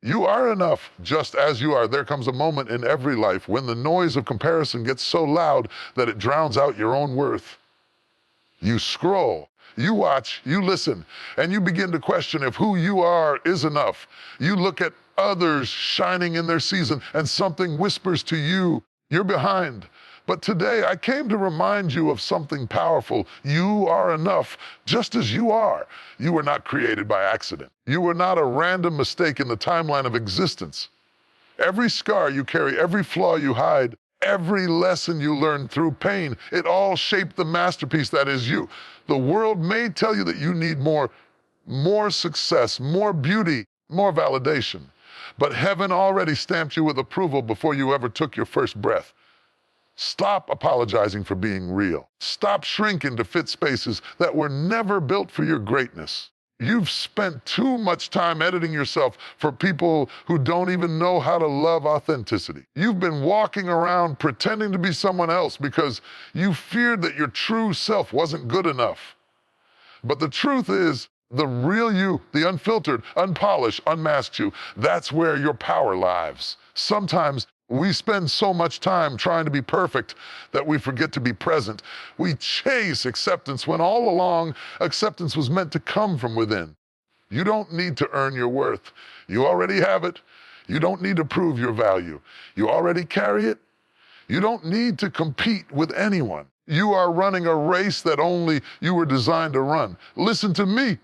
You are enough just as you are. There comes a moment in every life when the noise of comparison gets so loud that it drowns out your own worth. You scroll, you watch, you listen, and you begin to question if who you are is enough. You look at others shining in their season, and something whispers to you, you're behind. But today, I came to remind you of something powerful. You are enough, just as you are. You were not created by accident. You were not a random mistake in the timeline of existence. Every scar you carry, every flaw you hide, every lesson you learn through pain, it all shaped the masterpiece that is you. The world may tell you that you need more success, more beauty, more validation. But heaven already stamped you with approval before you ever took your first breath. Stop apologizing for being real. Stop shrinking to fit spaces that were never built for your greatness. You've spent too much time editing yourself for people who don't even know how to love authenticity. You've been walking around pretending to be someone else because you feared that your true self wasn't good enough. But the truth is, the real you, the unfiltered, unpolished, unmasked you, that's where your power lies. Sometimes we spend so much time trying to be perfect that we forget to be present. We chase acceptance when all along acceptance was meant to come from within. You don't need to earn your worth. You already have it. You don't need to prove your value. You already carry it. You don't need to compete with anyone. You are running a race that only you were designed to run. Listen to me.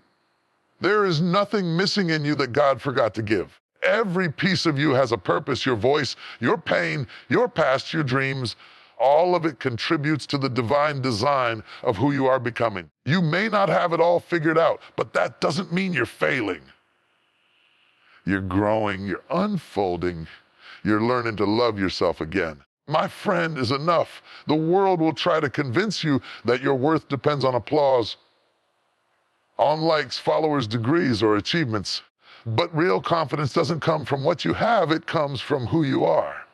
There is nothing missing in you that God forgot to give. Every piece of you has a purpose, your voice, your pain, your past, your dreams. All of it contributes to the divine design of who you are becoming. You may not have it all figured out, but that doesn't mean you're failing. You're growing, you're unfolding, you're learning to love yourself again. My friend is enough. The world will try to convince you that your worth depends on applause, on likes, followers, degrees, or achievements. But real confidence doesn't come from what you have, it comes from who you are.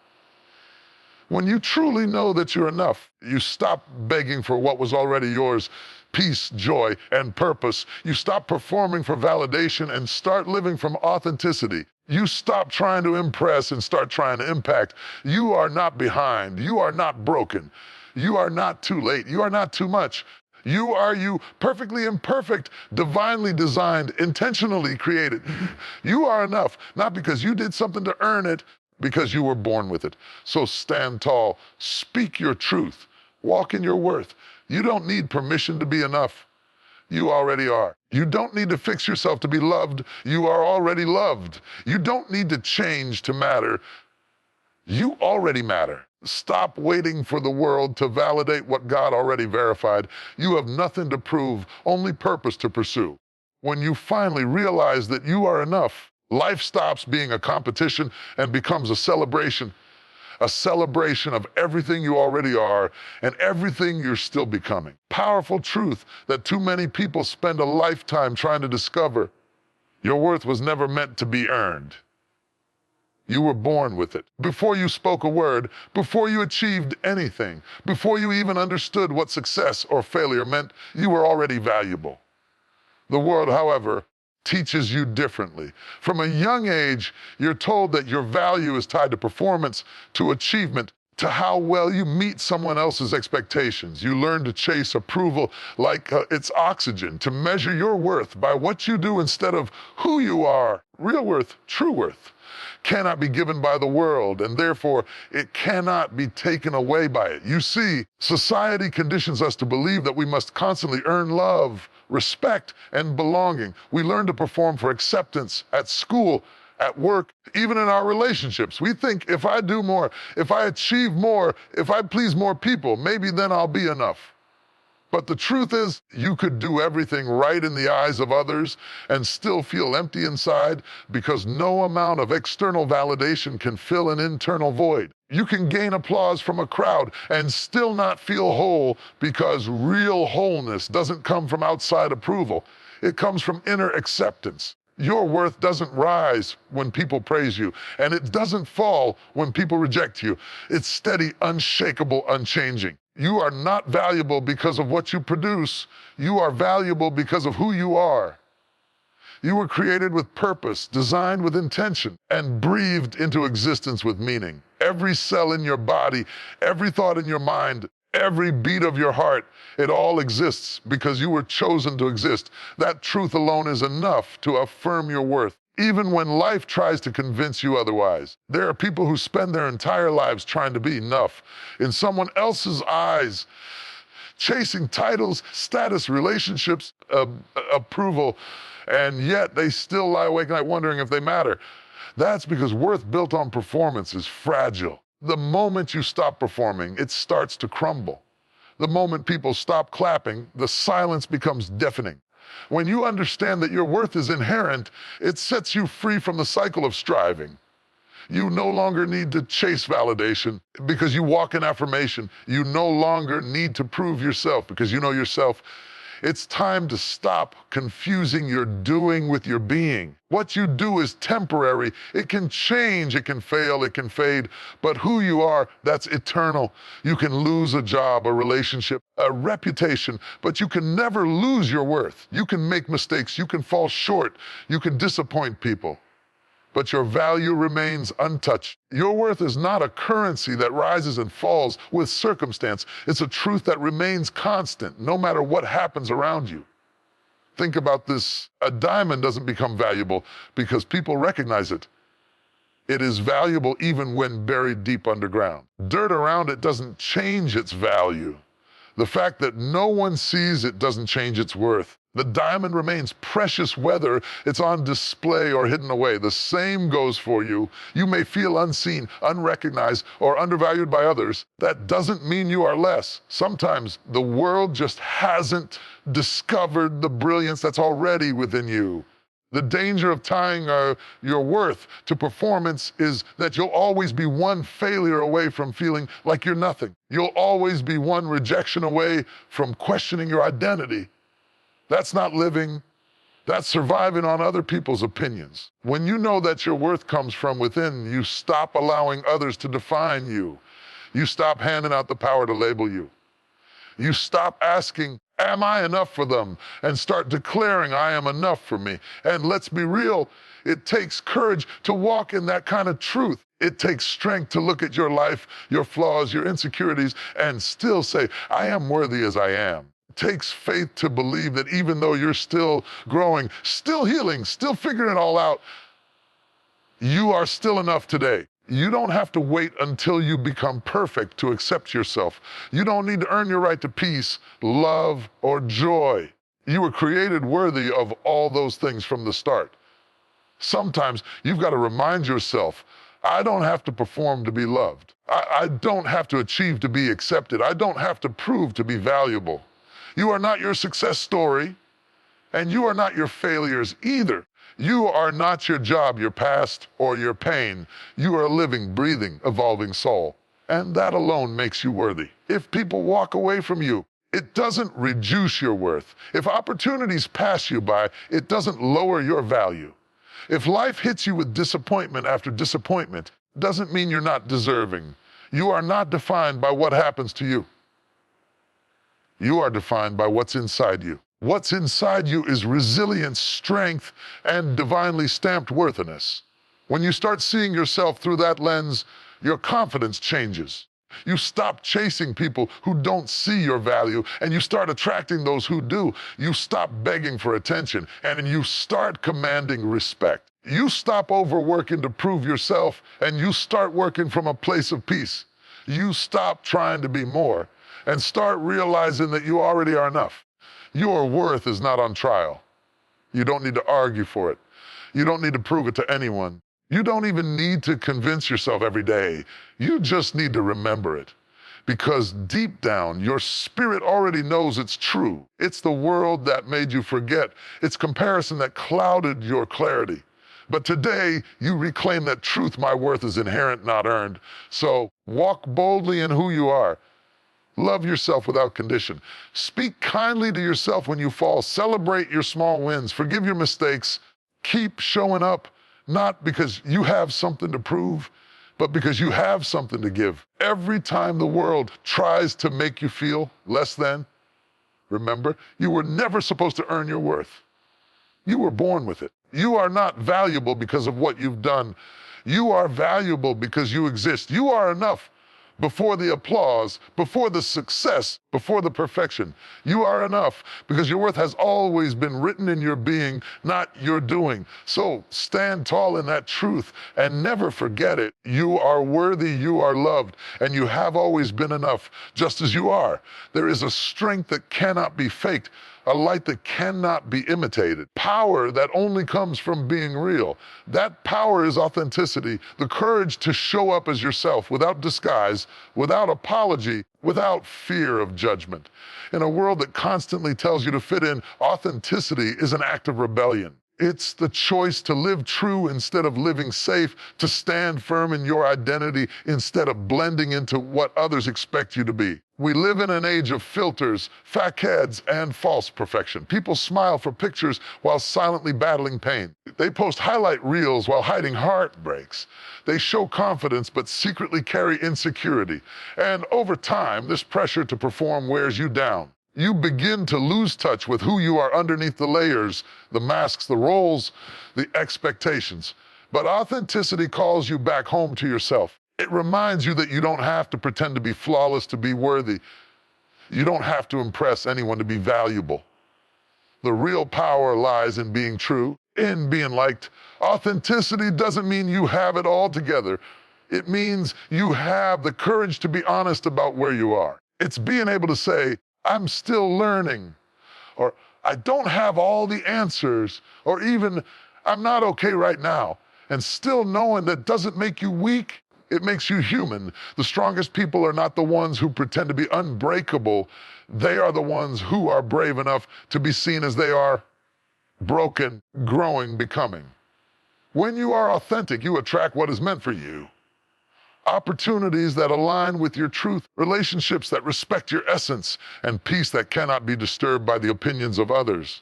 When you truly know that you're enough, you stop begging for what was already yours, peace, joy, and purpose. You stop performing for validation and start living from authenticity. You stop trying to impress and start trying to impact. You are not behind. You are not broken. You are not too late. You are not too much. You are you, perfectly imperfect, divinely designed, intentionally created. You are enough, not because you did something to earn it, because you were born with it. So stand tall, speak your truth, walk in your worth. You don't need permission to be enough. You already are. You don't need to fix yourself to be loved. You are already loved. You don't need to change to matter. You already matter. Stop waiting for the world to validate what God already verified. You have nothing to prove, only purpose to pursue. When you finally realize that you are enough, life stops being a competition and becomes a celebration of everything you already are and everything you're still becoming. Powerful truth that too many people spend a lifetime trying to discover. Your worth was never meant to be earned. You were born with it. Before you spoke a word, before you achieved anything, before you even understood what success or failure meant, you were already valuable. The world, however, teaches you differently. From a young age, you're told that your value is tied to performance, to achievement, to how well you meet someone else's expectations. You learn to chase approval like it's oxygen, to measure your worth by what you do instead of who you are. Real worth, true worth, cannot be given by the world, and therefore it cannot be taken away by it. You see, society conditions us to believe that we must constantly earn love, respect, and belonging. We learn to perform for acceptance at school, at work, even in our relationships. We think if I do more, if I achieve more, if I please more people, maybe then I'll be enough. But the truth is, you could do everything right in the eyes of others and still feel empty inside because no amount of external validation can fill an internal void. You can gain applause from a crowd and still not feel whole because real wholeness doesn't come from outside approval. It comes from inner acceptance. Your worth doesn't rise when people praise you, and it doesn't fall when people reject you. It's steady, unshakable, unchanging. You are not valuable because of what you produce. You are valuable because of who you are. You were created with purpose, designed with intention, and breathed into existence with meaning. Every cell in your body, every thought in your mind, every beat of your heart, it all exists because you were chosen to exist. That truth alone is enough to affirm your worth, even when life tries to convince you otherwise. There are people who spend their entire lives trying to be enough in someone else's eyes, chasing titles, status, relationships, approval, and yet they still lie awake at night wondering if they matter. That's because worth built on performance is fragile. The moment you stop performing, it starts to crumble. The moment people stop clapping, the silence becomes deafening. When you understand that your worth is inherent, it sets you free from the cycle of striving. You no longer need to chase validation because you walk in affirmation. You no longer need to prove yourself because you know yourself. It's time to stop confusing your doing with your being. What you do is temporary. It can change, it can fail, it can fade, but who you are, that's eternal. You can lose a job, a relationship, a reputation, but you can never lose your worth. You can make mistakes, you can fall short, you can disappoint people, but your value remains untouched. Your worth is not a currency that rises and falls with circumstance. It's a truth that remains constant, no matter what happens around you. Think about this. A diamond doesn't become valuable because people recognize it. It is valuable even when buried deep underground. Dirt around it doesn't change its value. The fact that no one sees it doesn't change its worth. The diamond remains precious whether it's on display or hidden away. The same goes for you. You may feel unseen, unrecognized, or undervalued by others. That doesn't mean you are less. Sometimes the world just hasn't discovered the brilliance that's already within you. The danger of tying your worth to performance is that you'll always be one failure away from feeling like you're nothing. You'll always be one rejection away from questioning your identity. That's not living. That's surviving on other people's opinions. When you know that your worth comes from within, you stop allowing others to define you. You stop handing out the power to label you. You stop asking, am I enough for them? And start declaring, I am enough for me. And let's be real, it takes courage to walk in that kind of truth. It takes strength to look at your life, your flaws, your insecurities, and still say, I am worthy as I am. It takes faith to believe that even though you're still growing, still healing, still figuring it all out, you are still enough today. You don't have to wait until you become perfect to accept yourself. You don't need to earn your right to peace, love, or joy. You were created worthy of all those things from the start. Sometimes you've got to remind yourself, I don't have to perform to be loved. I don't have to achieve to be accepted. I don't have to prove to be valuable. You are not your success story, and you are not your failures either. You are not your job, your past, or your pain. You are a living, breathing, evolving soul. And that alone makes you worthy. If people walk away from you, it doesn't reduce your worth. If opportunities pass you by, it doesn't lower your value. If life hits you with disappointment after disappointment, it doesn't mean you're not deserving. You are not defined by what happens to you. You are defined by what's inside you. What's inside you is resilience, strength, and divinely stamped worthiness. When you start seeing yourself through that lens, your confidence changes. You stop chasing people who don't see your value, and you start attracting those who do. You stop begging for attention, and you start commanding respect. You stop overworking to prove yourself, and you start working from a place of peace. You stop trying to be more, and start realizing that you already are enough. Your worth is not on trial. You don't need to argue for it. You don't need to prove it to anyone. You don't even need to convince yourself every day. You just need to remember it. Because deep down, your spirit already knows it's true. It's the world that made you forget. It's comparison that clouded your clarity. But today, you reclaim that truth, my worth is inherent, not earned. So walk boldly in who you are. Love yourself without condition. Speak kindly to yourself when you fall. Celebrate your small wins. Forgive your mistakes. Keep showing up, not because you have something to prove, but because you have something to give. Every time the world tries to make you feel less than, remember, you were never supposed to earn your worth. You were born with it. You are not valuable because of what you've done. You are valuable because you exist. You are enough before the applause, before the success, before the perfection. You are enough because your worth has always been written in your being, not your doing. So stand tall in that truth and never forget it. You are worthy, you are loved, and you have always been enough, just as you are. There is a strength that cannot be faked, a light that cannot be imitated, power that only comes from being real. That power is authenticity, the courage to show up as yourself without disguise, without apology, without fear of judgment. In a world that constantly tells you to fit in, authenticity is an act of rebellion. It's the choice to live true instead of living safe, to stand firm in your identity instead of blending into what others expect you to be. We live in an age of filters, facades, and false perfection. People smile for pictures while silently battling pain. They post highlight reels while hiding heartbreaks. They show confidence but secretly carry insecurity. And over time, this pressure to perform wears you down. You begin to lose touch with who you are underneath the layers, the masks, the roles, the expectations. But authenticity calls you back home to yourself. It reminds you that you don't have to pretend to be flawless to be worthy. You don't have to impress anyone to be valuable. The real power lies in being true, in being liked. Authenticity doesn't mean you have it all together. It means you have the courage to be honest about where you are. It's being able to say, I'm still learning, or I don't have all the answers, or even I'm not okay right now. And still knowing that doesn't make you weak, it makes you human. The strongest people are not the ones who pretend to be unbreakable. They are the ones who are brave enough to be seen as they are, broken, growing, becoming. When you are authentic, you attract what is meant for you. Opportunities that align with your truth, relationships that respect your essence, and peace that cannot be disturbed by the opinions of others.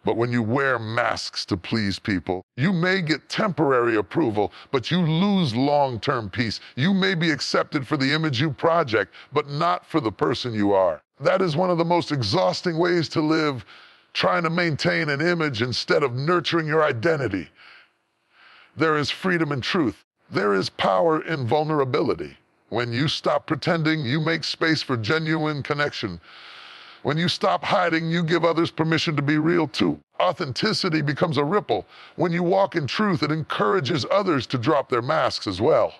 But when you wear masks to please people, you may get temporary approval, but you lose long-term peace. You may be accepted for the image you project, but not for the person you are. That is one of the most exhausting ways to live, trying to maintain an image instead of nurturing your identity. There is freedom in truth. There is power in vulnerability. When you stop pretending, you make space for genuine connection. When you stop hiding, you give others permission to be real too. Authenticity becomes a ripple. When you walk in truth, it encourages others to drop their masks as well.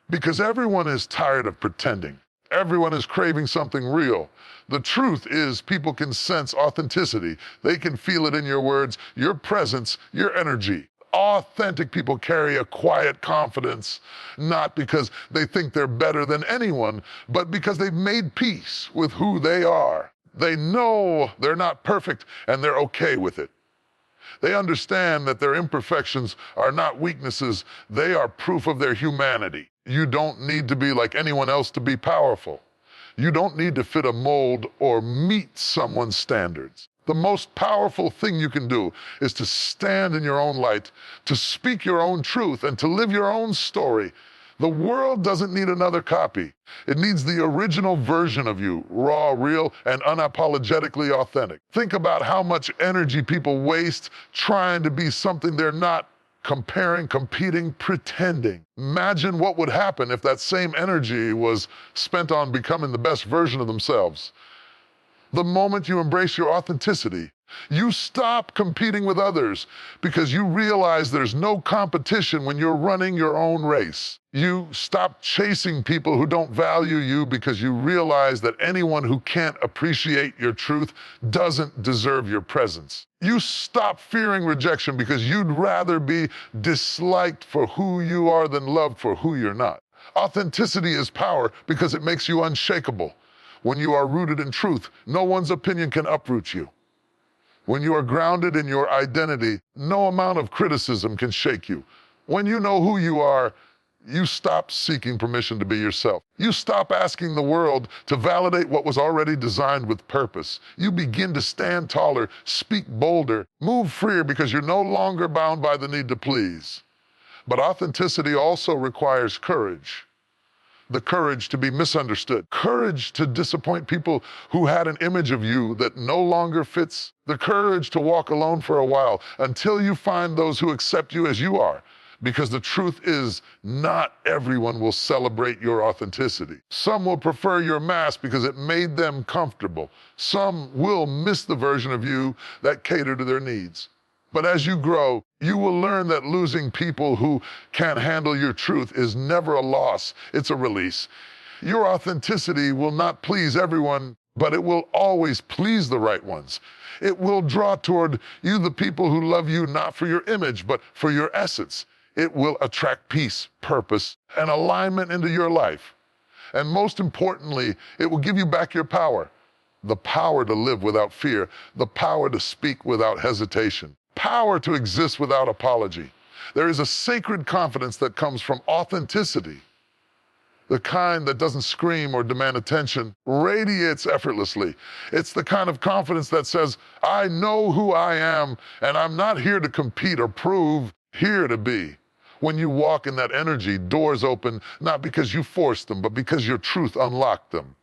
Because everyone is tired of pretending. Everyone is craving something real. The truth is, people can sense authenticity. They can feel it in your words, your presence, your energy. Authentic people carry a quiet confidence, not because they think they're better than anyone, but because they've made peace with who they are. They know they're not perfect, and they're okay with it. They understand that their imperfections are not weaknesses, they are proof of their humanity. You don't need to be like anyone else to be powerful. You don't need to fit a mold or meet someone's standards. The most powerful thing you can do is to stand in your own light, to speak your own truth, and to live your own story. The world doesn't need another copy. It needs the original version of you, raw, real, and unapologetically authentic. Think about how much energy people waste trying to be something they're not, comparing, competing, pretending. Imagine what would happen if that same energy was spent on becoming the best version of themselves. The moment you embrace your authenticity, you stop competing with others because you realize there's no competition when you're running your own race. You stop chasing people who don't value you because you realize that anyone who can't appreciate your truth doesn't deserve your presence. You stop fearing rejection because you'd rather be disliked for who you are than loved for who you're not. Authenticity is power because it makes you unshakable. When you are rooted in truth, no one's opinion can uproot you. When you are grounded in your identity, no amount of criticism can shake you. When you know who you are, you stop seeking permission to be yourself. You stop asking the world to validate what was already designed with purpose. You begin to stand taller, speak bolder, move freer because you're no longer bound by the need to please. But authenticity also requires courage. the courage to be misunderstood, courage to disappoint people who had an image of you that no longer fits, the courage to walk alone for a while until you find those who accept you as you are. Because the truth is, not everyone will celebrate your authenticity. Some will prefer your mask because it made them comfortable. Some will miss the version of you that cater to their needs. But as you grow, you will learn that losing people who can't handle your truth is never a loss, it's a release. Your authenticity will not please everyone, but it will always please the right ones. It will draw toward you the people who love you not for your image, but for your essence. It will attract peace, purpose, and alignment into your life. And most importantly, it will give you back your power. The power to live without fear, the power to speak without hesitation, power to exist without apology. There is a sacred confidence that comes from authenticity. The kind that doesn't scream or demand attention, radiates effortlessly. It's the kind of confidence that says, I know who I am, and I'm not here to compete or prove, here to be. When you walk in that energy, doors open, not because you forced them, but because your truth unlocked them.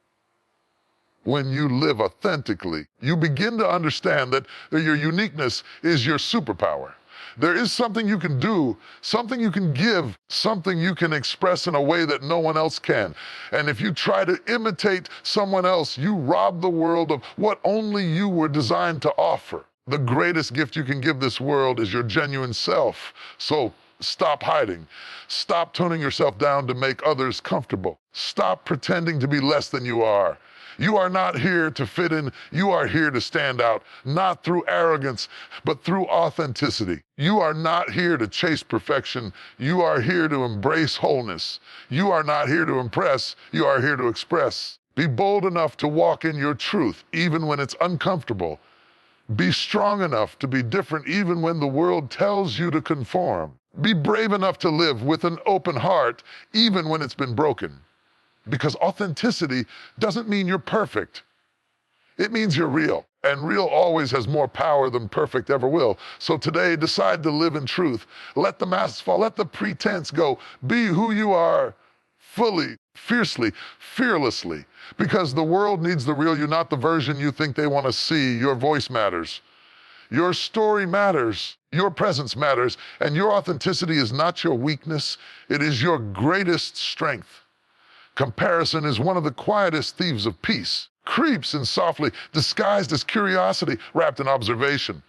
When you live authentically, you begin to understand that your uniqueness is your superpower. There is something you can do, something you can give, something you can express in a way that no one else can. And if you try to imitate someone else, you rob the world of what only you were designed to offer. The greatest gift you can give this world is your genuine self. So stop hiding. Stop toning yourself down to make others comfortable. Stop pretending to be less than you are. You are not here to fit in. You are here to stand out, not through arrogance, but through authenticity. You are not here to chase perfection. You are here to embrace wholeness. You are not here to impress. You are here to express. Be bold enough to walk in your truth, even when it's uncomfortable. Be strong enough to be different, even when the world tells you to conform. Be brave enough to live with an open heart, even when it's been broken. Because authenticity doesn't mean you're perfect. It means you're real. And real always has more power than perfect ever will. So today, decide to live in truth. Let the masks fall. Let the pretense go. Be who you are, fully, fiercely, fearlessly. Because the world needs the real you, not the version you think they want to see. Your voice matters. Your story matters. Your presence matters. And your authenticity is not your weakness. It is your greatest strength. Comparison is one of the quietest thieves of peace. Creeps in softly, disguised as curiosity, wrapped in observation.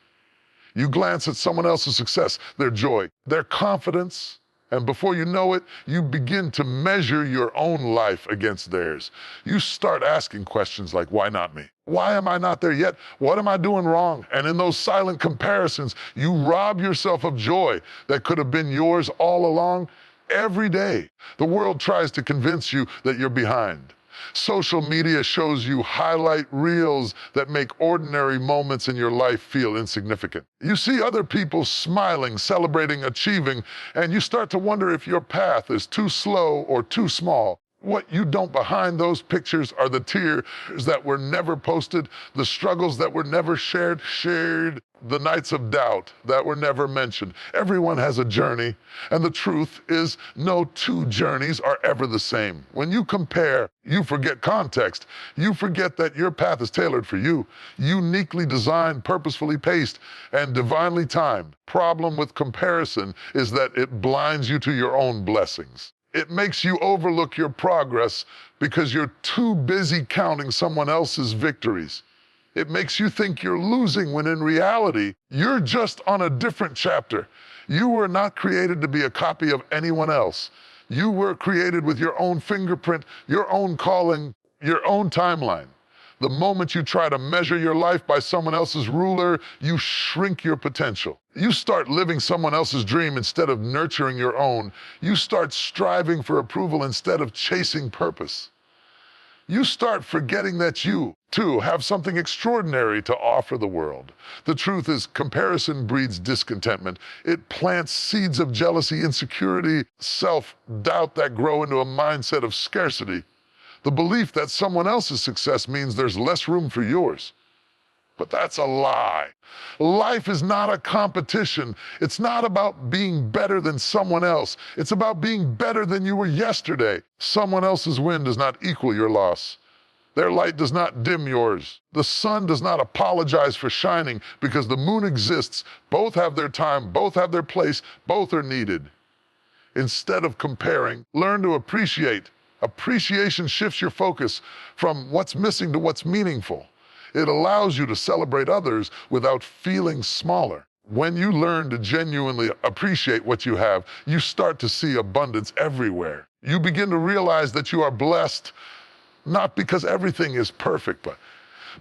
You glance at someone else's success, their joy, their confidence, and before you know it, you begin to measure your own life against theirs. You start asking questions like, why not me? Why am I not there yet? What am I doing wrong? And in those silent comparisons, you rob yourself of joy that could have been yours all along. Every day, the world tries to convince you that you're behind. Social media shows you highlight reels that make ordinary moments in your life feel insignificant. You see other people smiling, celebrating, achieving, and you start to wonder if your path is too slow or too small. What you don't behind those pictures are the tears that were never posted, the struggles that were never shared, the nights of doubt that were never mentioned. Everyone has a journey, and the truth is no two journeys are ever the same. When you compare, you forget context. You forget that your path is tailored for you, uniquely designed, purposefully paced, and divinely timed. Problem with comparison is that it blinds you to your own blessings. It makes you overlook your progress because you're too busy counting someone else's victories. It makes you think you're losing when in reality, you're just on a different chapter. You were not created to be a copy of anyone else. You were created with your own fingerprint, your own calling, your own timeline. The moment you try to measure your life by someone else's ruler, you shrink your potential. You start living someone else's dream instead of nurturing your own. You start striving for approval instead of chasing purpose. You start forgetting that you, too, have something extraordinary to offer the world. The truth is, comparison breeds discontentment. It plants seeds of jealousy, insecurity, self-doubt that grow into a mindset of scarcity. The belief that someone else's success means there's less room for yours. But that's a lie. Life is not a competition. It's not about being better than someone else. It's about being better than you were yesterday. Someone else's win does not equal your loss. Their light does not dim yours. The sun does not apologize for shining because the moon exists. Both have their time, both have their place, both are needed. Instead of comparing, learn to appreciate. Appreciation shifts your focus from what's missing to what's meaningful. It allows you to celebrate others without feeling smaller. When you learn to genuinely appreciate what you have, you start to see abundance everywhere. You begin to realize that you are blessed, not because everything is perfect, but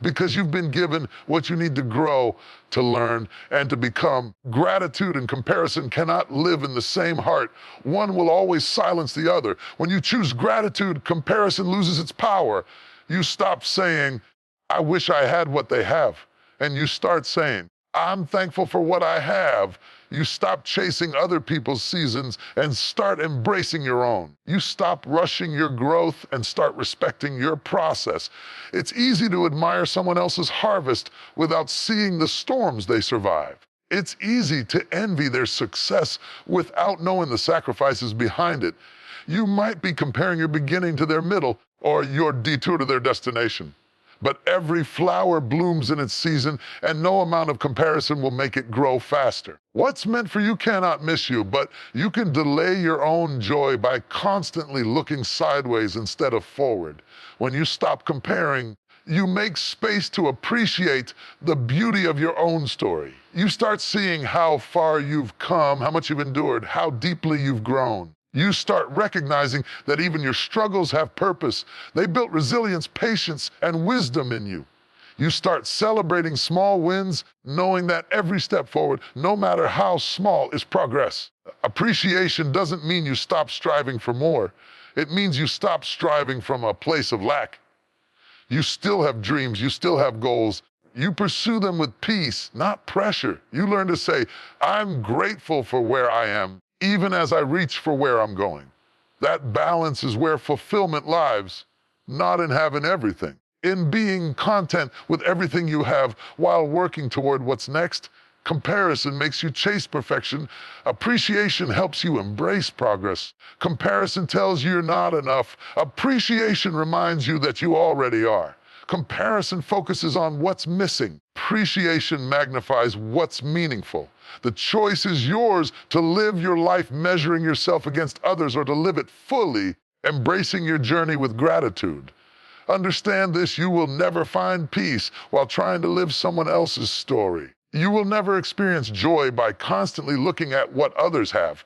because you've been given what you need to grow, to learn, and to become. Gratitude and comparison cannot live in the same heart. One will always silence the other. When you choose gratitude, comparison loses its power. You stop saying, I wish I had what they have, and you start saying, I'm thankful for what I have. You stop chasing other people's seasons and start embracing your own. You stop rushing your growth and start respecting your process. It's easy to admire someone else's harvest without seeing the storms they survive. It's easy to envy their success without knowing the sacrifices behind it. You might be comparing your beginning to their middle or your detour to their destination. But every flower blooms in its season, and no amount of comparison will make it grow faster. What's meant for you cannot miss you, but you can delay your own joy by constantly looking sideways instead of forward. When you stop comparing, you make space to appreciate the beauty of your own story. You start seeing how far you've come, how much you've endured, how deeply you've grown. You start recognizing that even your struggles have purpose. They built resilience, patience, and wisdom in you. You start celebrating small wins, knowing that every step forward, no matter how small, is progress. Appreciation doesn't mean you stop striving for more. It means you stop striving from a place of lack. You still have dreams, you still have goals. You pursue them with peace, not pressure. You learn to say, I'm grateful for where I am, even as I reach for where I'm going. That balance is where fulfillment lies, not in having everything. In being content with everything you have while working toward what's next. Comparison makes you chase perfection. Appreciation helps you embrace progress. Comparison tells you you're not enough. Appreciation reminds you that you already are. Comparison focuses on what's missing. Appreciation magnifies what's meaningful. The choice is yours to live your life measuring yourself against others or to live it fully, embracing your journey with gratitude. Understand this, you will never find peace while trying to live someone else's story. You will never experience joy by constantly looking at what others have.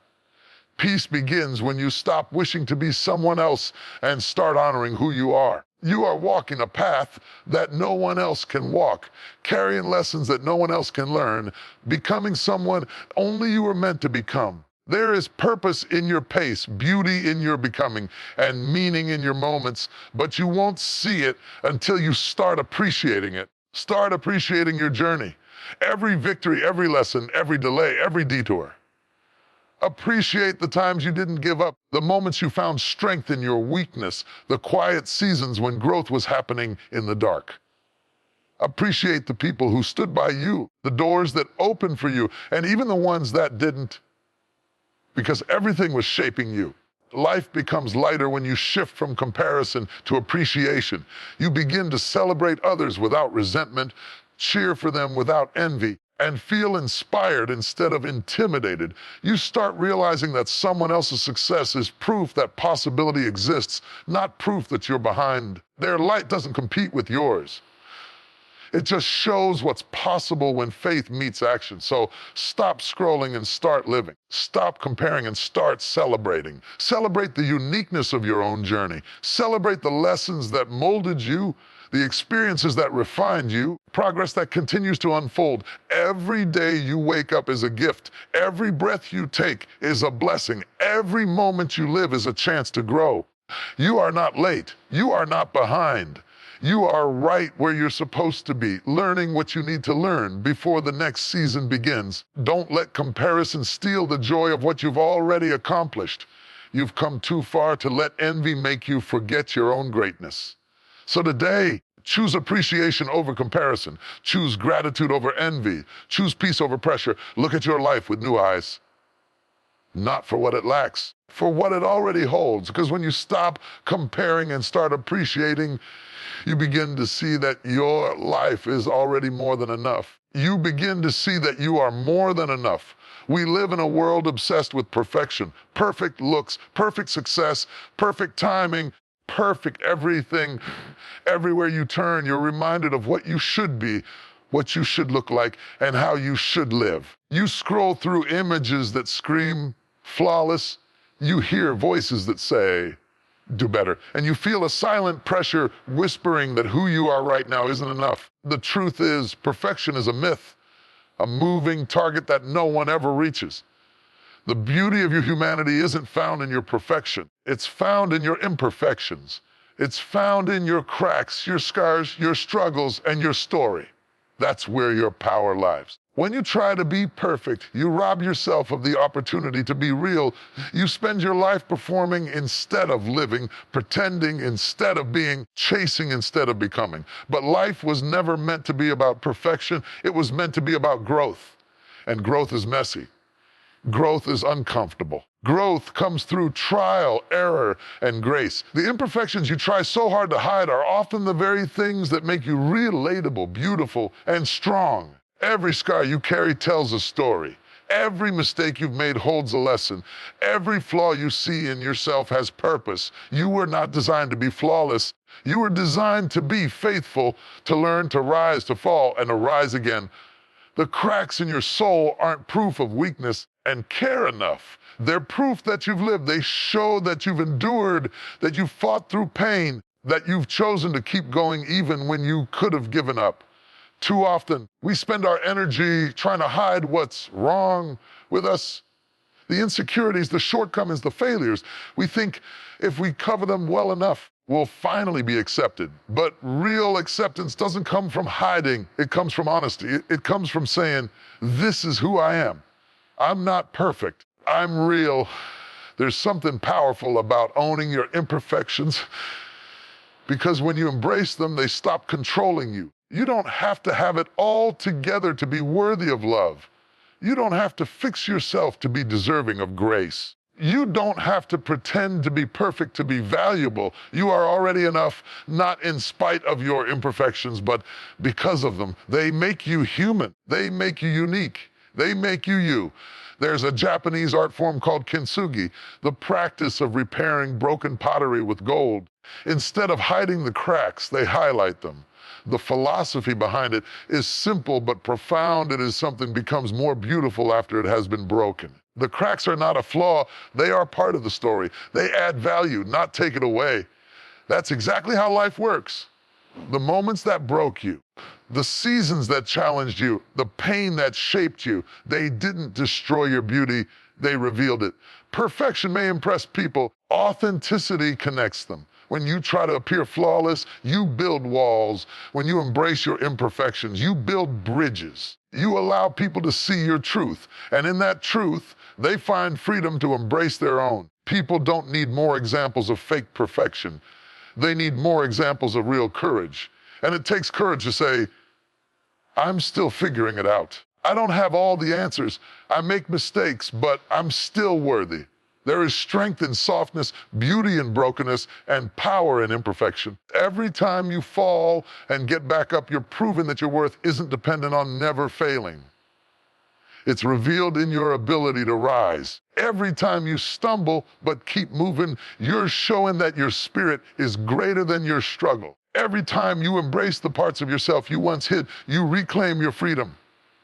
Peace begins when you stop wishing to be someone else and start honoring who you are. You are walking a path that no one else can walk, carrying lessons that no one else can learn, becoming someone only you were meant to become. There is purpose in your pace, beauty in your becoming, and meaning in your moments, but you won't see it until you start appreciating it. Start appreciating your journey. Every victory, every lesson, every delay, every detour. Appreciate the times you didn't give up, the moments you found strength in your weakness, the quiet seasons when growth was happening in the dark. Appreciate the people who stood by you, the doors that opened for you, and even the ones that didn't, because everything was shaping you. Life becomes lighter when you shift from comparison to appreciation. You begin to celebrate others without resentment, cheer for them without envy, and feel inspired instead of intimidated. You start realizing that someone else's success is proof that possibility exists, not proof that you're behind. Their light doesn't compete with yours. It just shows what's possible when faith meets action. So stop scrolling and start living. Stop comparing and start celebrating. Celebrate the uniqueness of your own journey. Celebrate the lessons that molded you, the experiences that refined you, progress that continues to unfold. Every day you wake up is a gift. Every breath you take is a blessing. Every moment you live is a chance to grow. You are not late. You are not behind. You are right where you're supposed to be, learning what you need to learn before the next season begins. Don't let comparison steal the joy of what you've already accomplished. You've come too far to let envy make you forget your own greatness. So today, Choose appreciation over comparison. Choose gratitude over envy. Choose peace over pressure. Look at your life with new eyes. Not for what it lacks, for what it already holds. Because when you stop comparing and start appreciating, you begin to see that your life is already more than enough. You begin to see that you are more than enough. We live in a world obsessed with perfection, perfect looks, perfect success, perfect timing, perfect everything. Everywhere you turn, you're reminded of what you should be, what you should look like, and how you should live. You scroll through images that scream flawless. You hear voices that say, do better. And you feel a silent pressure whispering that who you are right now isn't enough. The truth is, perfection is a myth, a moving target that no one ever reaches. The beauty of your humanity isn't found in your perfection. It's found in your imperfections. It's found in your cracks, your scars, your struggles, and your story. That's where your power lies. When you try to be perfect, you rob yourself of the opportunity to be real. You spend your life performing instead of living, pretending instead of being, chasing instead of becoming. But life was never meant to be about perfection. It was meant to be about growth. And growth is messy. Growth is uncomfortable. Growth comes through trial, error, and grace. The imperfections you try so hard to hide are often the very things that make you relatable, beautiful, and strong. Every scar you carry tells a story. Every mistake you've made holds a lesson. Every flaw you see in yourself has purpose. You were not designed to be flawless. You were designed to be faithful, to learn, to rise, to fall, and to rise again. The cracks in your soul aren't proof of weakness and care enough. They're proof that you've lived. They show that you've endured, that you've fought through pain, that you've chosen to keep going even when you could have given up. Too often, we spend our energy trying to hide what's wrong with us. The insecurities, the shortcomings, the failures. We think if we cover them well enough, we'll finally be accepted. But real acceptance doesn't come from hiding. It comes from honesty. It comes from saying, this is who I am. I'm not perfect. I'm real. There's something powerful about owning your imperfections, because when you embrace them, they stop controlling you. You don't have to have it all together to be worthy of love. You don't have to fix yourself to be deserving of grace. You don't have to pretend to be perfect to be valuable. You are already enough, not in spite of your imperfections, but because of them. They make you human. They make you unique. They make you you. There's a Japanese art form called kintsugi, the practice of repairing broken pottery with gold. Instead of hiding the cracks, they highlight them. The philosophy behind it is simple but profound. It is something becomes more beautiful after it has been broken. The cracks are not a flaw. They are part of the story. They add value, not take it away. That's exactly how life works. The moments that broke you, the seasons that challenged you, the pain that shaped you, they didn't destroy your beauty, they revealed it. Perfection may impress people. Authenticity connects them. When you try to appear flawless, you build walls. When you embrace your imperfections, you build bridges. You allow people to see your truth. And in that truth, they find freedom to embrace their own. People don't need more examples of fake perfection. They need more examples of real courage. And it takes courage to say, I'm still figuring it out. I don't have all the answers. I make mistakes, but I'm still worthy. There is strength in softness, beauty in brokenness, and power in imperfection. Every time you fall and get back up, you're proving that your worth isn't dependent on never failing. It's revealed in your ability to rise. Every time you stumble but keep moving, you're showing that your spirit is greater than your struggle. Every time you embrace the parts of yourself you once hid, you reclaim your freedom.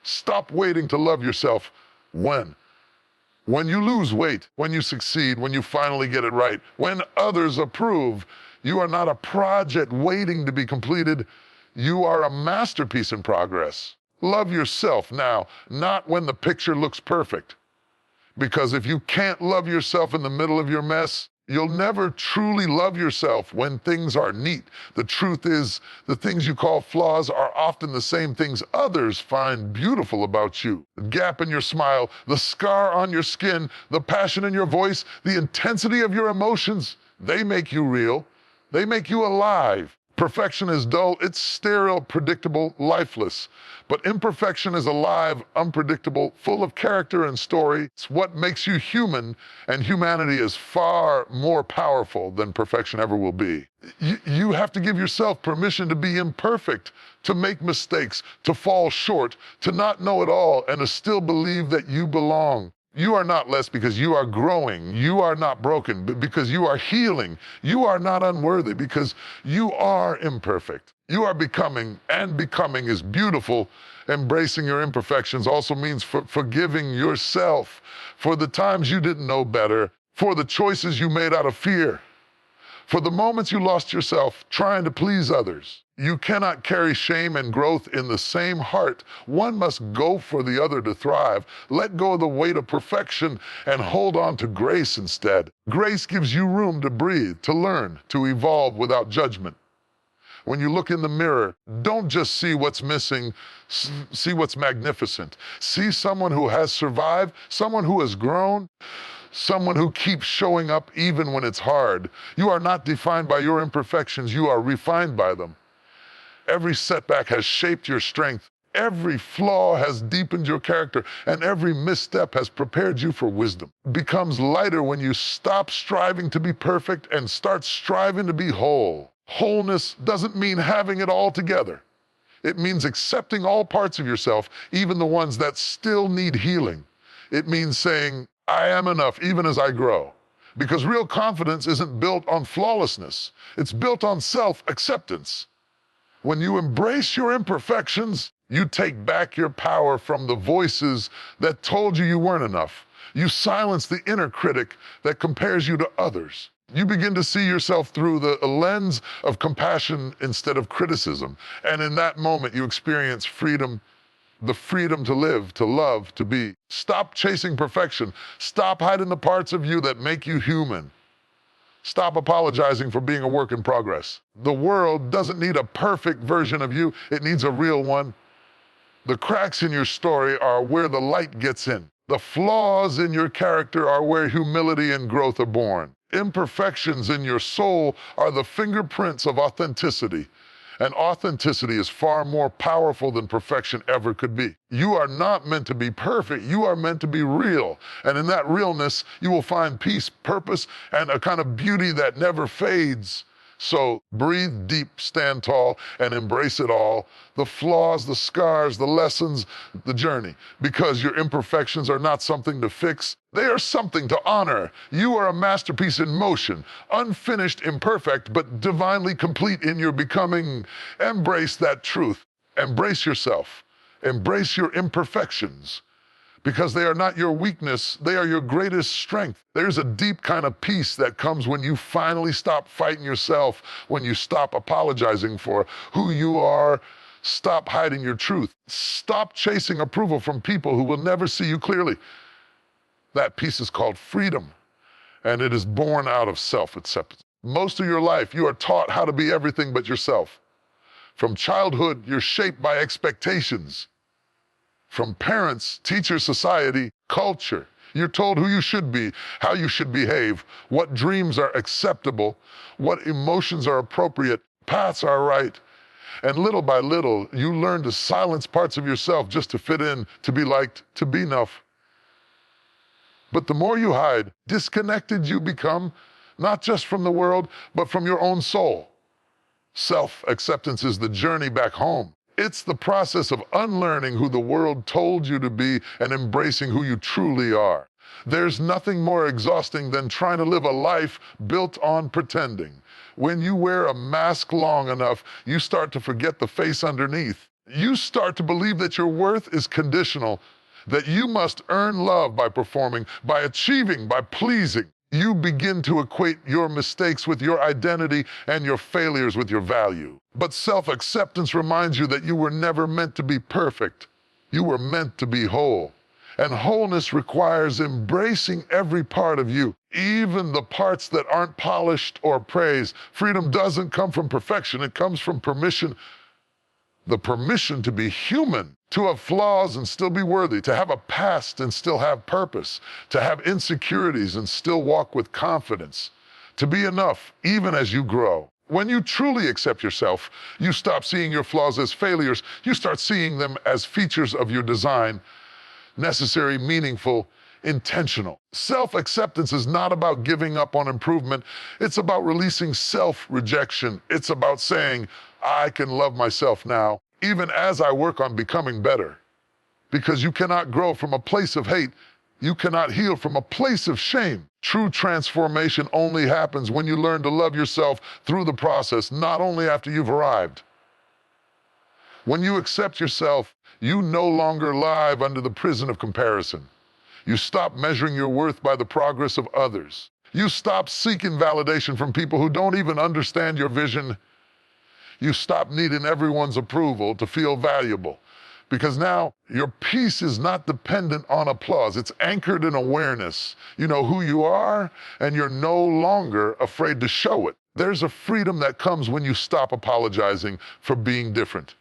Stop waiting to love yourself. When you lose weight, when you succeed, when you finally get it right, when others approve, you are not a project waiting to be completed. You are a masterpiece in progress. Love yourself now, not when the picture looks perfect. Because if you can't love yourself in the middle of your mess, you'll never truly love yourself when things are neat. The truth is, the things you call flaws are often the same things others find beautiful about you. The gap in your smile, the scar on your skin, the passion in your voice, the intensity of your emotions, they make you real. They make you alive. Perfection is dull, it's sterile, predictable, lifeless. But imperfection is alive, unpredictable, full of character and story. It's what makes you human, and humanity is far more powerful than perfection ever will be. You have to give yourself permission to be imperfect, to make mistakes, to fall short, to not know it all, and to still believe that you belong. You are not less because you are growing. You are not broken because you are healing. You are not unworthy because you are imperfect. You are becoming, and becoming is beautiful. Embracing your imperfections also means forgiving yourself for the times you didn't know better, for the choices you made out of fear, for the moments you lost yourself trying to please others. You cannot carry shame and growth in the same heart. One must go for the other to thrive. Let go of the weight of perfection and hold on to grace instead. Grace gives you room to breathe, to learn, to evolve without judgment. When you look in the mirror, don't just see what's missing, see what's magnificent. See someone who has survived, someone who has grown, someone who keeps showing up even when it's hard. You are not defined by your imperfections, you are refined by them. Every setback has shaped your strength. Every flaw has deepened your character, and every misstep has prepared you for wisdom. It becomes lighter when you stop striving to be perfect and start striving to be whole. Wholeness doesn't mean having it all together. It means accepting all parts of yourself, even the ones that still need healing. It means saying, I am enough even as I grow. Because real confidence isn't built on flawlessness. It's built on self-acceptance. When you embrace your imperfections, you take back your power from the voices that told you you weren't enough. You silence the inner critic that compares you to others. You begin to see yourself through the lens of compassion instead of criticism. And in that moment, you experience freedom, the freedom to live, to love, to be. Stop chasing perfection. Stop hiding the parts of you that make you human. Stop apologizing for being a work in progress. The world doesn't need a perfect version of you, it needs a real one. The cracks in your story are where the light gets in. The flaws in your character are where humility and growth are born. Imperfections in your soul are the fingerprints of authenticity. And authenticity is far more powerful than perfection ever could be. You are not meant to be perfect, you are meant to be real. And in that realness, you will find peace, purpose, and a kind of beauty that never fades. So breathe deep, stand tall, and embrace it all. The flaws, the scars, the lessons, the journey. Because your imperfections are not something to fix, they are something to honor. You are a masterpiece in motion, unfinished, imperfect, but divinely complete in your becoming. Embrace that truth. Embrace yourself. Embrace your imperfections. Because they are not your weakness, they are your greatest strength. There's a deep kind of peace that comes when you finally stop fighting yourself, when you stop apologizing for who you are, stop hiding your truth, stop chasing approval from people who will never see you clearly. That peace is called freedom, and it is born out of self-acceptance. Most of your life, you are taught how to be everything but yourself. From childhood, you're shaped by expectations. From parents, teachers, society, culture. You're told who you should be, how you should behave, what dreams are acceptable, what emotions are appropriate, paths are right. And little by little, you learn to silence parts of yourself just to fit in, to be liked, to be enough. But the more you hide, disconnected you become, not just from the world, but from your own soul. Self-acceptance is the journey back home. It's the process of unlearning who the world told you to be and embracing who you truly are. There's nothing more exhausting than trying to live a life built on pretending. When you wear a mask long enough, you start to forget the face underneath. You start to believe that your worth is conditional, that you must earn love by performing, by achieving, by pleasing. You begin to equate your mistakes with your identity and your failures with your value. But self-acceptance reminds you that you were never meant to be perfect. You were meant to be whole. And wholeness requires embracing every part of you, even the parts that aren't polished or praised. Freedom doesn't come from perfection, it comes from permission. The permission to be human, to have flaws and still be worthy, to have a past and still have purpose, to have insecurities and still walk with confidence, to be enough even as you grow. When you truly accept yourself, you stop seeing your flaws as failures. You start seeing them as features of your design, necessary, meaningful, intentional. Self-acceptance is not about giving up on improvement. It's about releasing self-rejection. It's about saying, I can love myself now, even as I work on becoming better. Because you cannot grow from a place of hate. You cannot heal from a place of shame. True transformation only happens when you learn to love yourself through the process, not only after you've arrived. When you accept yourself, you no longer live under the prison of comparison. You stop measuring your worth by the progress of others. You stop seeking validation from people who don't even understand your vision. You stop needing everyone's approval to feel valuable. Because now your peace is not dependent on applause. It's anchored in awareness. You know who you are, and you're no longer afraid to show it. There's a freedom that comes when you stop apologizing for being different.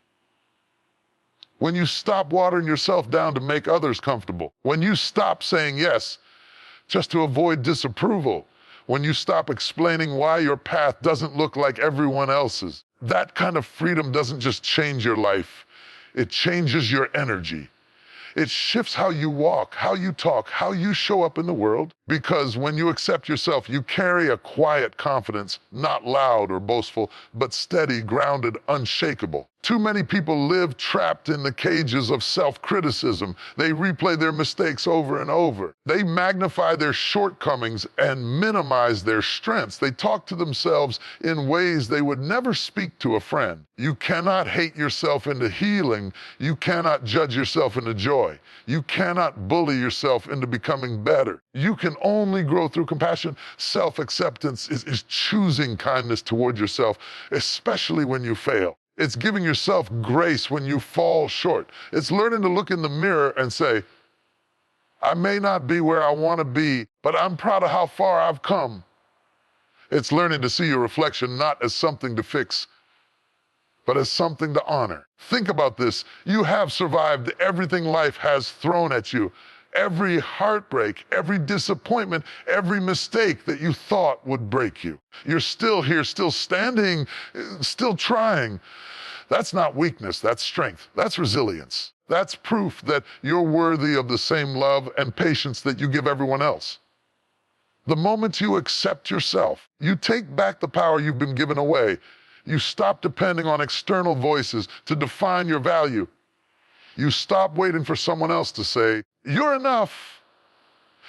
When you stop watering yourself down to make others comfortable. When you stop saying yes just to avoid disapproval. When you stop explaining why your path doesn't look like everyone else's. That kind of freedom doesn't just change your life. It changes your energy. It shifts how you walk, how you talk, how you show up in the world. Because when you accept yourself, you carry a quiet confidence, not loud or boastful, but steady, grounded, unshakable. Too many people live trapped in the cages of self-criticism. They replay their mistakes over and over. They magnify their shortcomings and minimize their strengths. They talk to themselves in ways they would never speak to a friend. You cannot hate yourself into healing. You cannot judge yourself into joy. You cannot bully yourself into becoming better. You can only grow through compassion. Self-acceptance is choosing kindness toward yourself, especially when you fail. It's giving yourself grace when you fall short. It's learning to look in the mirror and say, I may not be where I want to be, but I'm proud of how far I've come. It's learning to see your reflection not as something to fix, but as something to honor. Think about this. You have survived everything life has thrown at you. Every heartbreak, every disappointment, every mistake that you thought would break you. You're still here, still standing, still trying. That's not weakness, that's strength, that's resilience. That's proof that you're worthy of the same love and patience that you give everyone else. The moment you accept yourself, you take back the power you've been given away. You stop depending on external voices to define your value. You stop waiting for someone else to say, you're enough.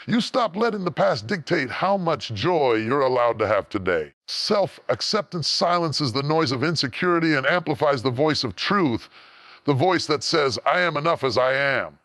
You stop letting the past dictate how much joy you're allowed to have today. Self-acceptance silences the noise of insecurity and amplifies the voice of truth, the voice that says, I am enough as I am.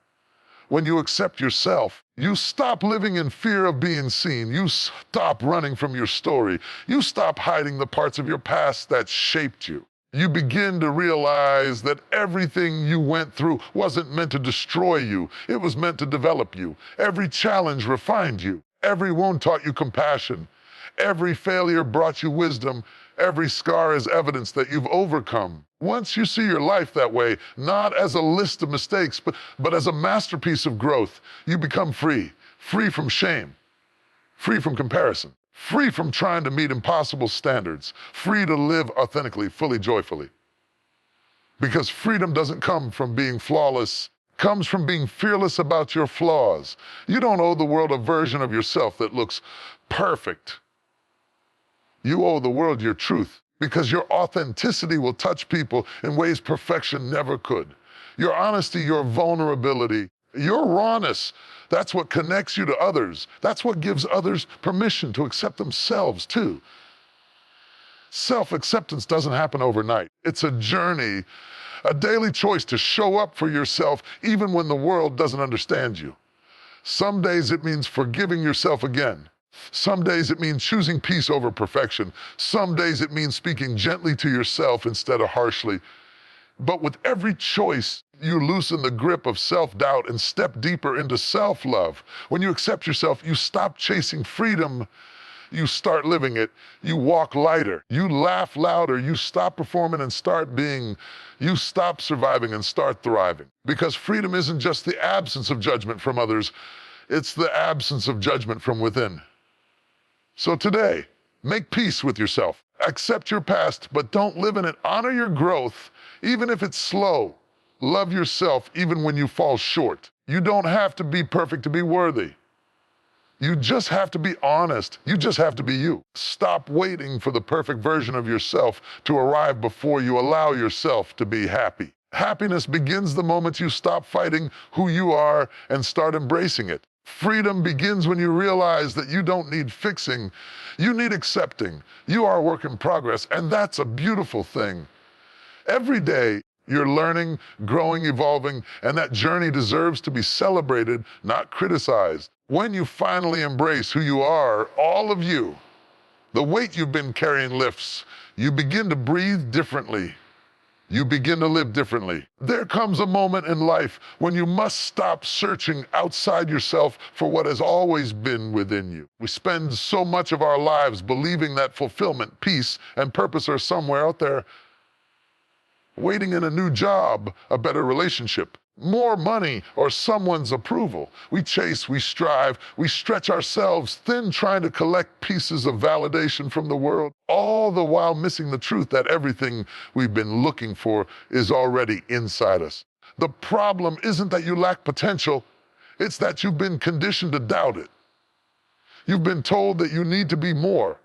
When you accept yourself, you stop living in fear of being seen. You stop running from your story. You stop hiding the parts of your past that shaped you. You begin to realize that everything you went through wasn't meant to destroy you. It was meant to develop you. Every challenge refined you. Every wound taught you compassion. Every failure brought you wisdom. Every scar is evidence that you've overcome. Once you see your life that way, not as a list of mistakes, but as a masterpiece of growth, you become free. Free from shame. Free from comparison. Free from trying to meet impossible standards. Free to live authentically, fully, joyfully. Because freedom doesn't come from being flawless. It comes from being fearless about your flaws. You don't owe the world a version of yourself that looks perfect. You owe the world your truth, because your authenticity will touch people in ways perfection never could. Your honesty, your vulnerability, your rawness, that's what connects you to others. That's what gives others permission to accept themselves too. Self-acceptance doesn't happen overnight. It's a journey, a daily choice to show up for yourself even when the world doesn't understand you. Some days it means forgiving yourself again. Some days it means choosing peace over perfection. Some days it means speaking gently to yourself instead of harshly. But with every choice, you loosen the grip of self-doubt and step deeper into self-love. When you accept yourself, you stop chasing freedom. You start living it. You walk lighter. You laugh louder. You stop performing and start being. You stop surviving and start thriving. Because freedom isn't just the absence of judgment from others. It's the absence of judgment from within. So today, make peace with yourself. Accept your past, but don't live in it. Honor your growth, even if it's slow. Love yourself, even when you fall short. You don't have to be perfect to be worthy. You just have to be honest. You just have to be you. Stop waiting for the perfect version of yourself to arrive before you allow yourself to be happy. Happiness begins the moment you stop fighting who you are and start embracing it. Freedom begins when you realize that you don't need fixing, you need accepting. You are a work in progress, and that's a beautiful thing. Every day, you're learning, growing, evolving, and that journey deserves to be celebrated, not criticized. When you finally embrace who you are, all of you, the weight you've been carrying lifts. You begin to breathe differently. You begin to live differently. There comes a moment in life when you must stop searching outside yourself for what has always been within you. We spend so much of our lives believing that fulfillment, peace, and purpose are somewhere out there, waiting in a new job, a better relationship, more money, or someone's approval. We chase, we strive, we stretch ourselves thin trying to collect pieces of validation from the world, all the while missing the truth that everything we've been looking for is already inside us. The problem isn't that you lack potential, it's that you've been conditioned to doubt it. You've been told that you need to be more,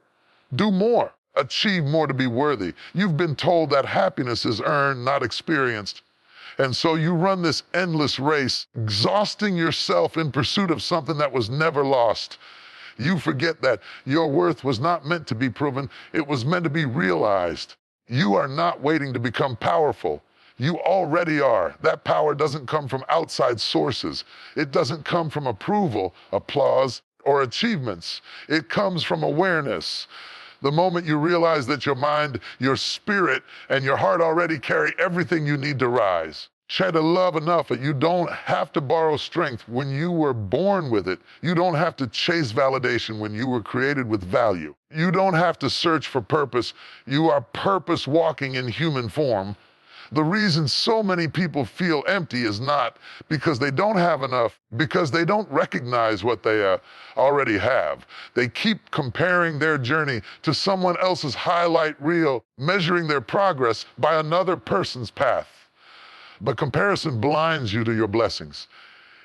do more, achieve more to be worthy. You've been told that happiness is earned, not experienced. And so you run this endless race, exhausting yourself in pursuit of something that was never lost. You forget that your worth was not meant to be proven, it was meant to be realized. You are not waiting to become powerful. You already are. That power doesn't come from outside sources. It doesn't come from approval, applause, or achievements. It comes from awareness. The moment you realize that your mind, your spirit, and your heart already carry everything you need to rise. Share the love enough that you don't have to borrow strength when you were born with it. You don't have to chase validation when you were created with value. You don't have to search for purpose. You are purpose walking in human form. The reason so many people feel empty is not because they don't have enough, because they don't recognize what they already have. They keep comparing their journey to someone else's highlight reel, measuring their progress by another person's path. But comparison blinds you to your blessings.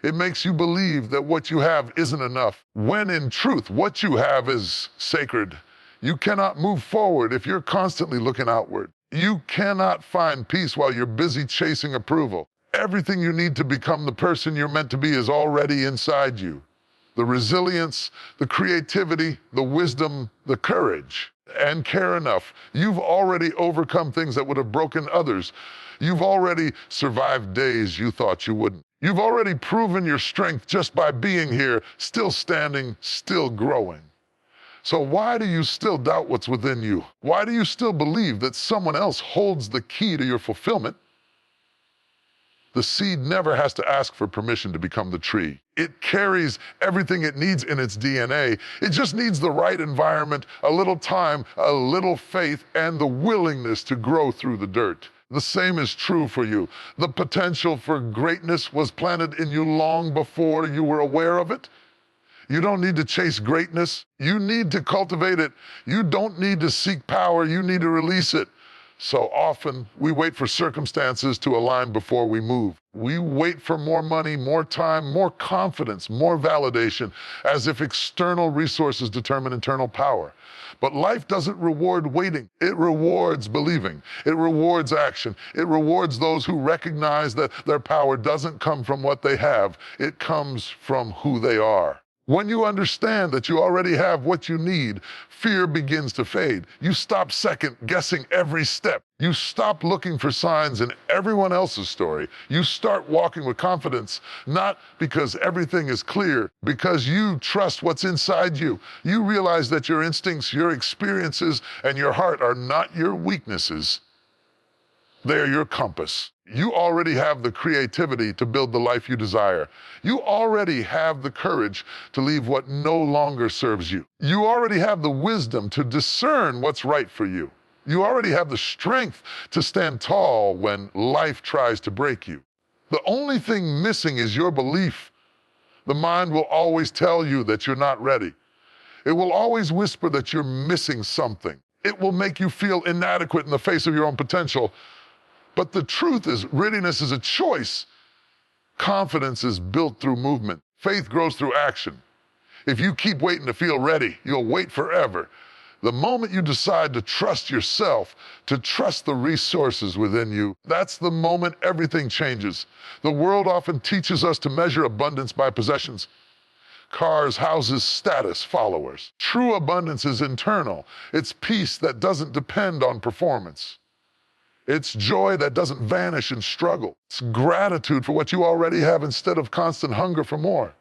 It makes you believe that what you have isn't enough, when in truth, what you have is sacred. You cannot move forward if you're constantly looking outward. You cannot find peace while you're busy chasing approval. Everything you need to become the person you're meant to be is already inside you. The resilience, the creativity, the wisdom, the courage, and care enough. You've already overcome things that would have broken others. You've already survived days you thought you wouldn't. You've already proven your strength just by being here, still standing, still growing. So why do you still doubt what's within you? Why do you still believe that someone else holds the key to your fulfillment? The seed never has to ask for permission to become the tree. It carries everything it needs in its DNA. It just needs the right environment, a little time, a little faith, and the willingness to grow through the dirt. The same is true for you. The potential for greatness was planted in you long before you were aware of it. You don't need to chase greatness. You need to cultivate it. You don't need to seek power. You need to release it. So often, we wait for circumstances to align before we move. We wait for more money, more time, more confidence, more validation, as if external resources determine internal power. But life doesn't reward waiting. It rewards believing. It rewards action. It rewards those who recognize that their power doesn't come from what they have. It comes from who they are. When you understand that you already have what you need, fear begins to fade. You stop second-guessing every step. You stop looking for signs in everyone else's story. You start walking with confidence, not because everything is clear, because you trust what's inside you. You realize that your instincts, your experiences, and your heart are not your weaknesses. They're your compass. You already have the creativity to build the life you desire. You already have the courage to leave what no longer serves you. You already have the wisdom to discern what's right for you. You already have the strength to stand tall when life tries to break you. The only thing missing is your belief. The mind will always tell you that you're not ready. It will always whisper that you're missing something. It will make you feel inadequate in the face of your own potential. But the truth is, readiness is a choice. Confidence is built through movement. Faith grows through action. If you keep waiting to feel ready, you'll wait forever. The moment you decide to trust yourself, to trust the resources within you, that's the moment everything changes. The world often teaches us to measure abundance by possessions. Cars, houses, status, followers. True abundance is internal. It's peace that doesn't depend on performance. It's joy that doesn't vanish in struggle. It's gratitude for what you already have instead of constant hunger for more.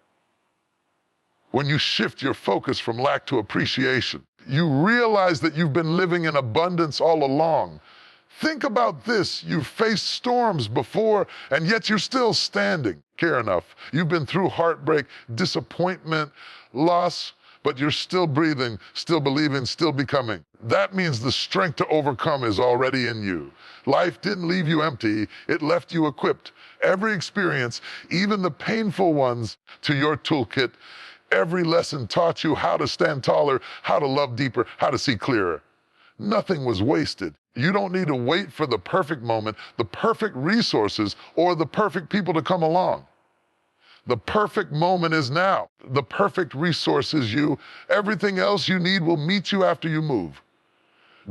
When you shift your focus from lack to appreciation, you realize that you've been living in abundance all along. Think about this. You've faced storms before, and yet you're still standing. Care enough. You've been through heartbreak, disappointment, loss, but you're still breathing, still believing, still becoming. That means the strength to overcome is already in you. Life didn't leave you empty. It left you equipped. Every experience, even the painful ones, to your toolkit. Every lesson taught you how to stand taller, how to love deeper, how to see clearer. Nothing was wasted. You don't need to wait for the perfect moment, the perfect resources, or the perfect people to come along. The perfect moment is now. The perfect resource is you. Everything else you need will meet you after you move.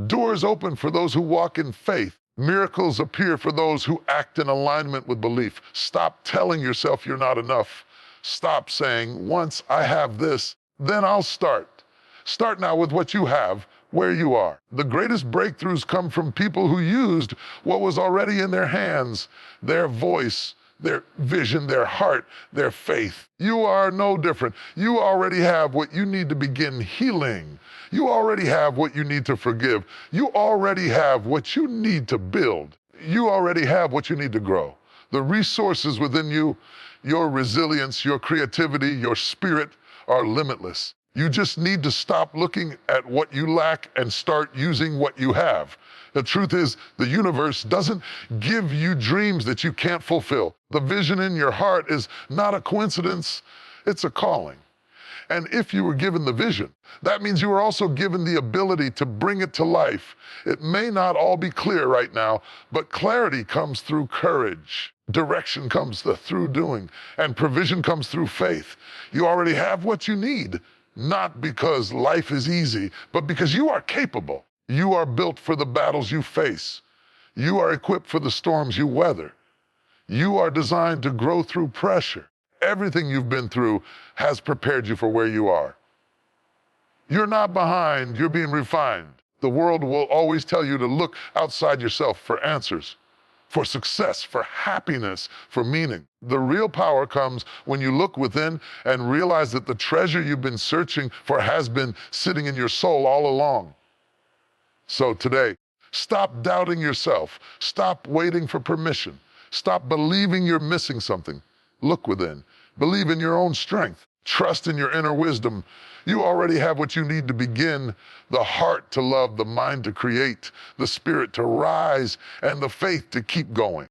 Doors open for those who walk in faith. Miracles appear for those who act in alignment with belief. Stop telling yourself you're not enough. Stop saying, once I have this, then I'll start. Start now with what you have, where you are. The greatest breakthroughs come from people who used what was already in their hands, their voice, their vision, their heart, their faith. You are no different. You already have what you need to begin healing. You already have what you need to forgive. You already have what you need to build. You already have what you need to grow. The resources within you, your resilience, your creativity, your spirit are limitless. You just need to stop looking at what you lack and start using what you have. The truth is, the universe doesn't give you dreams that you can't fulfill. The vision in your heart is not a coincidence, it's a calling. And if you were given the vision, that means you were also given the ability to bring it to life. It may not all be clear right now, but clarity comes through courage. Direction comes through doing, and provision comes through faith. You already have what you need, not because life is easy, but because you are capable. You are built for the battles you face. You are equipped for the storms you weather. You are designed to grow through pressure. Everything you've been through has prepared you for where you are. You're not behind, you're being refined. The world will always tell you to look outside yourself for answers, for success, for happiness, for meaning. The real power comes when you look within and realize that the treasure you've been searching for has been sitting in your soul all along. So today, stop doubting yourself. Stop waiting for permission. Stop believing you're missing something. Look within. Believe in your own strength. Trust in your inner wisdom. You already have what you need to begin: the heart to love, the mind to create, the spirit to rise, and the faith to keep going.